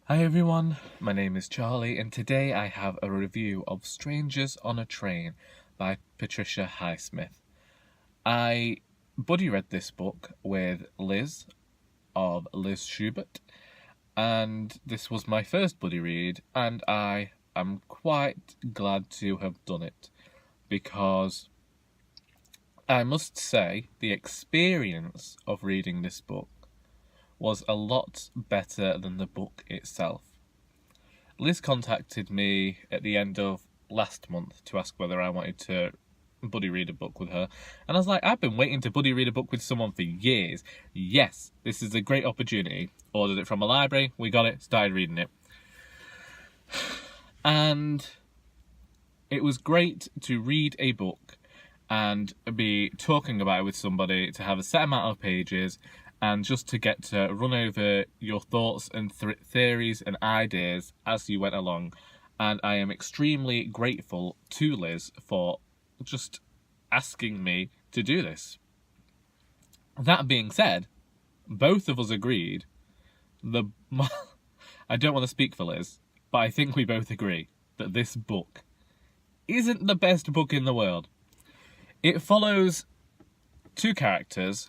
Hi everyone, my name is Charlie and today I have a review of Strangers on a Train by Patricia Highsmith. I buddy read this book with Liz of Liz Schubert, and this was my first buddy read, and I am quite glad to have done it because I must say the experience of reading this book was a lot better than the book itself. Liz contacted me at the end of last month to ask whether I wanted to buddy read a book with her, and I was like, I've been waiting to buddy read a book with someone for years. Yes, this is a great opportunity. Ordered it from a library, we got it, started reading it. And it was great to read a book and be talking about it with somebody, to have a set amount of pages, and just to get to run over your thoughts and theories and ideas as you went along. And I am extremely grateful to Liz for just asking me to do this. That being said, both of us agreed, I don't want to speak for Liz, but I think we both agree that this book isn't the best book in the world. It follows two characters,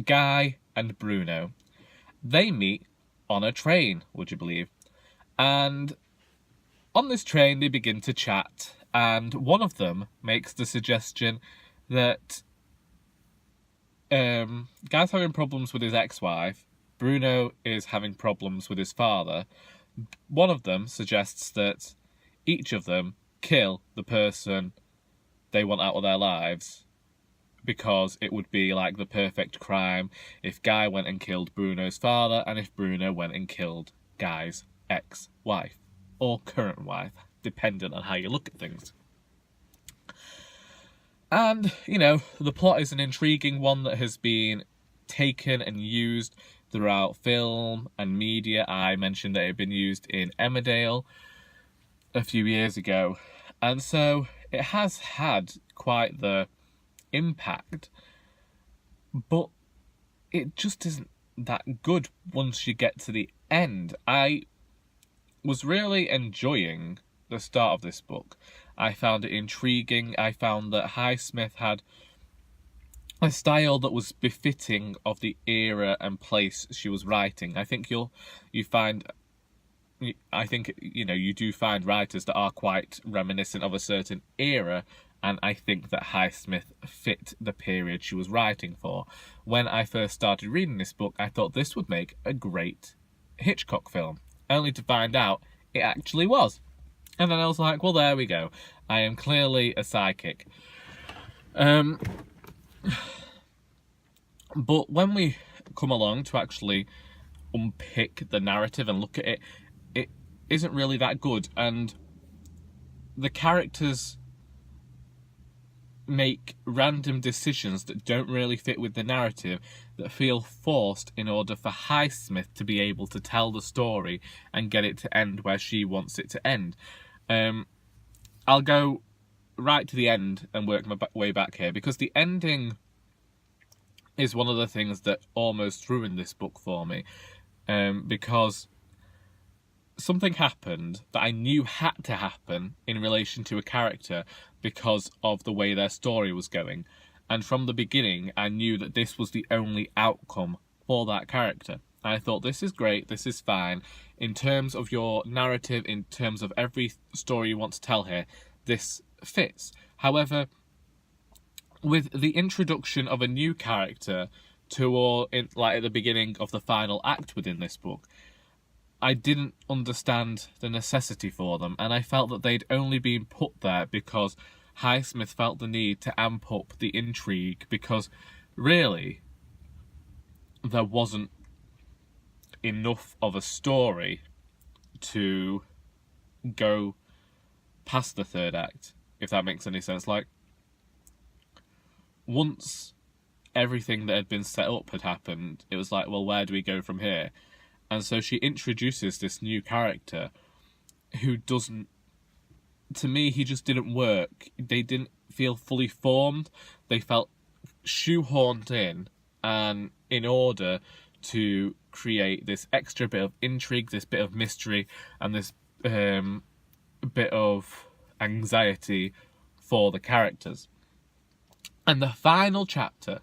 Guy and Bruno. They meet on a train, would you believe? And on this train they begin to chat, and one of them makes the suggestion that Guy's having problems with his ex-wife, Bruno is having problems with his father. One of them suggests that each of them kill the person they want out of their lives, because it would be like the perfect crime if Guy went and killed Bruno's father, and if Bruno went and killed Guy's ex-wife, or current wife, depending on how you look at things. And, the plot is an intriguing one that has been taken and used throughout film and media. I mentioned that it had been used in Emmerdale a few years ago, and so it has had quite the impact, but it just isn't that good once you get to the end. I was really enjoying the start of this book. I found it intriguing. I found that Highsmith had a style that was befitting of the era and place she was writing. I think you do find writers that are quite reminiscent of a certain era, and I think that Highsmith fit the period she was writing for. When I first started reading this book, I thought this would make a great Hitchcock film, only to find out it actually was. And then I was like, well, there we go. I am clearly a psychic. But when we come along to actually unpick the narrative and look at it, it isn't really that good. And the characters make random decisions that don't really fit with the narrative, that feel forced in order for Highsmith to be able to tell the story and get it to end where she wants it to end. I'll go right to the end and work my way back here, because the ending is one of the things that almost ruined this book for me, because something happened that I knew had to happen in relation to a character because of the way their story was going. And from the beginning, I knew that this was the only outcome for that character. And I thought, this is great, this is fine. In terms of your narrative, in terms of every story you want to tell here, this fits. However, with the introduction of a new character at the beginning of the final act within this book, I didn't understand the necessity for them, and I felt that they'd only been put there because Highsmith felt the need to amp up the intrigue, because really there wasn't enough of a story to go past the third act, if that makes any sense. Like, once everything that had been set up had happened, it was like, well, where do we go from here? And so she introduces this new character who doesn't, to me, he just didn't work. They didn't feel fully formed. They felt shoehorned in, and in order to create this extra bit of intrigue, this bit of mystery, and this bit of anxiety for the characters. And the final chapter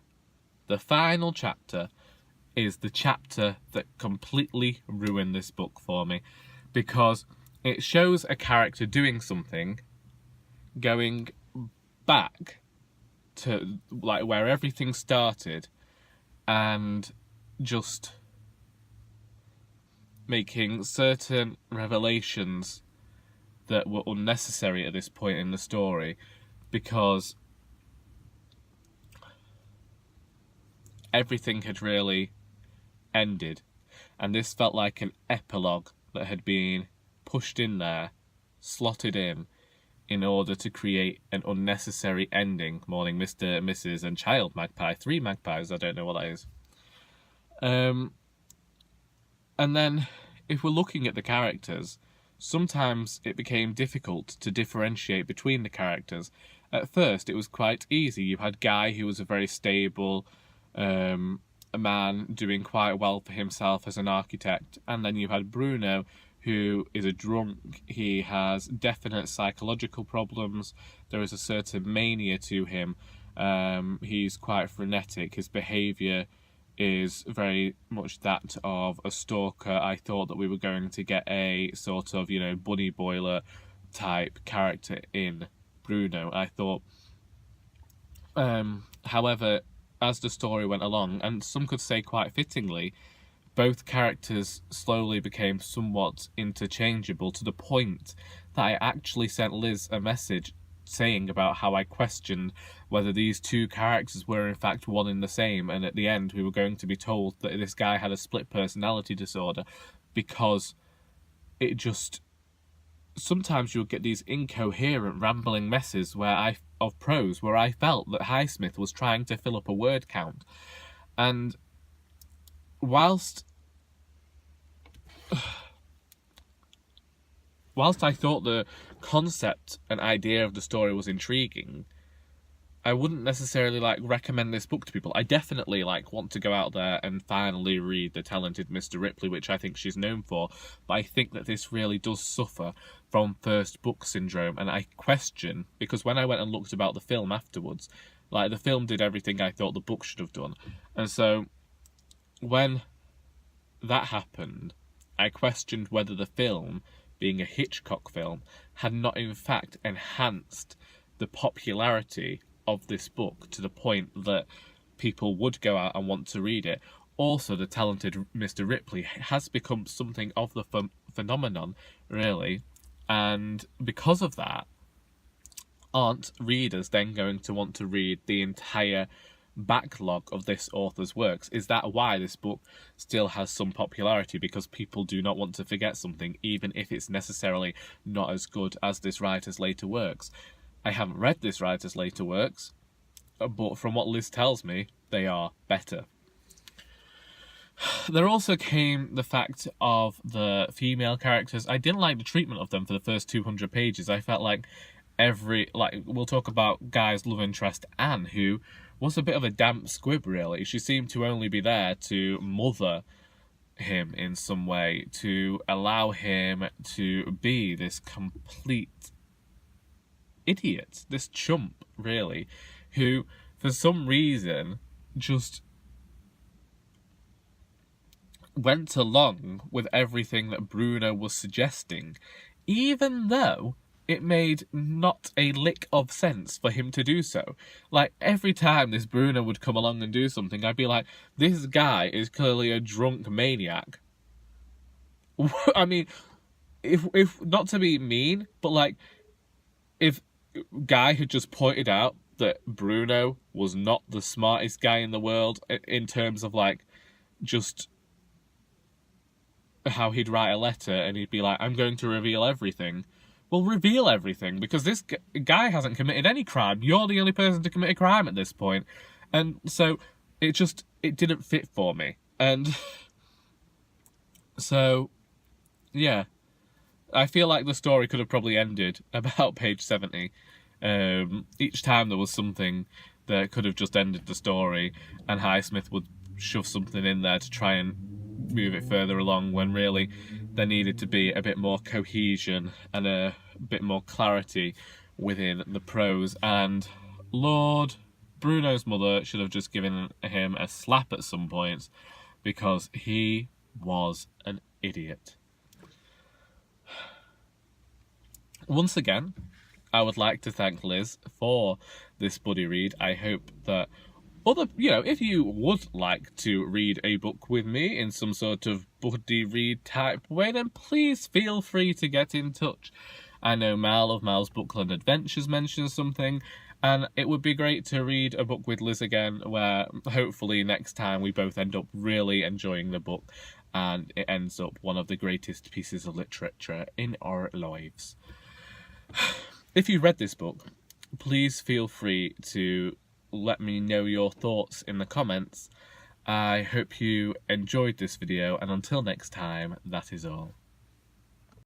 is the chapter that completely ruined this book for me, because it shows a character doing something, going back to like where everything started, and just making certain revelations that were unnecessary at this point in the story, because everything had really ended, and this felt like an epilogue that had been pushed in there, slotted in order to create an unnecessary ending. Morning, Mr., Mrs. and Child Magpie. 3 magpies, I don't know what that is. And then, if we're looking at the characters, sometimes it became difficult to differentiate between the characters. At first, it was quite easy. You had Guy, who was a very stable a man doing quite well for himself as an architect, and then you had Bruno, who is a drunk. He has definite psychological problems. There is a certain mania to him. He's quite frenetic. His behaviour is very much that of a stalker. I thought that we were going to get a sort of, bunny boiler type character in Bruno. I thought, however, as the story went along, and some could say quite fittingly, both characters slowly became somewhat interchangeable, to the point that I actually sent Liz a message saying about how I questioned whether these two characters were in fact one and the same, and at the end we were going to be told that this guy had a split personality disorder, because it just... Sometimes you'll get these incoherent, rambling messes of prose where I felt that Highsmith was trying to fill up a word count. And whilst I thought the concept and idea of the story was intriguing, I wouldn't necessarily recommend this book to people. I definitely want to go out there and finally read The Talented Mr. Ripley, which I think she's known for, but I think that this really does suffer from first book syndrome, and I question, because when I went and looked about the film afterwards, the film did everything I thought the book should have done, and so when that happened, I questioned whether the film, being a Hitchcock film, had not in fact enhanced the popularity of this book to the point that people would go out and want to read it. Also, The Talented Mr. Ripley has become something of the phenomenon, really, and because of that, aren't readers then going to want to read the entire backlog of this author's works? Is that why this book still has some popularity? Because people do not want to forget something, even if it's necessarily not as good as this writer's later works. I haven't read this writer's later works, but from what Liz tells me, they are better. There also came the fact of the female characters. I didn't like the treatment of them for the first 200 pages. I felt like we'll talk about Guy's love interest, Anne, who was a bit of a damp squib, really. She seemed to only be there to mother him in some way, to allow him to be this complete idiot, this chump, really, who, for some reason, just went along with everything that Bruno was suggesting, even though it made not a lick of sense for him to do so. Every time this Bruno would come along and do something, I'd be like, this guy is clearly a drunk maniac. I mean, if not to be mean, but if Guy had just pointed out that Bruno was not the smartest guy in the world in terms of just how he'd write a letter, and he'd be like, I'm going to reveal everything. Well, reveal everything, because this guy hasn't committed any crime. You're the only person to commit a crime at this point. And so it didn't fit for me. And so, yeah, I feel like the story could have probably ended about page 70. Each time there was something that could have just ended the story, and Highsmith would shove something in there to try and move it further along, when really there needed to be a bit more cohesion and a bit more clarity within the prose. And Lord, Bruno's mother should have just given him a slap at some points, because he was an idiot. Once again, I would like to thank Liz for this buddy read. I hope that if you would like to read a book with me in some sort of buddy read type way, then please feel free to get in touch. I know Mal of Mal's Bookland Adventures mentioned something, and it would be great to read a book with Liz again, where hopefully next time we both end up really enjoying the book and it ends up one of the greatest pieces of literature in our lives. If you read this book, please feel free to let me know your thoughts in the comments. I hope you enjoyed this video, and until next time, that is all.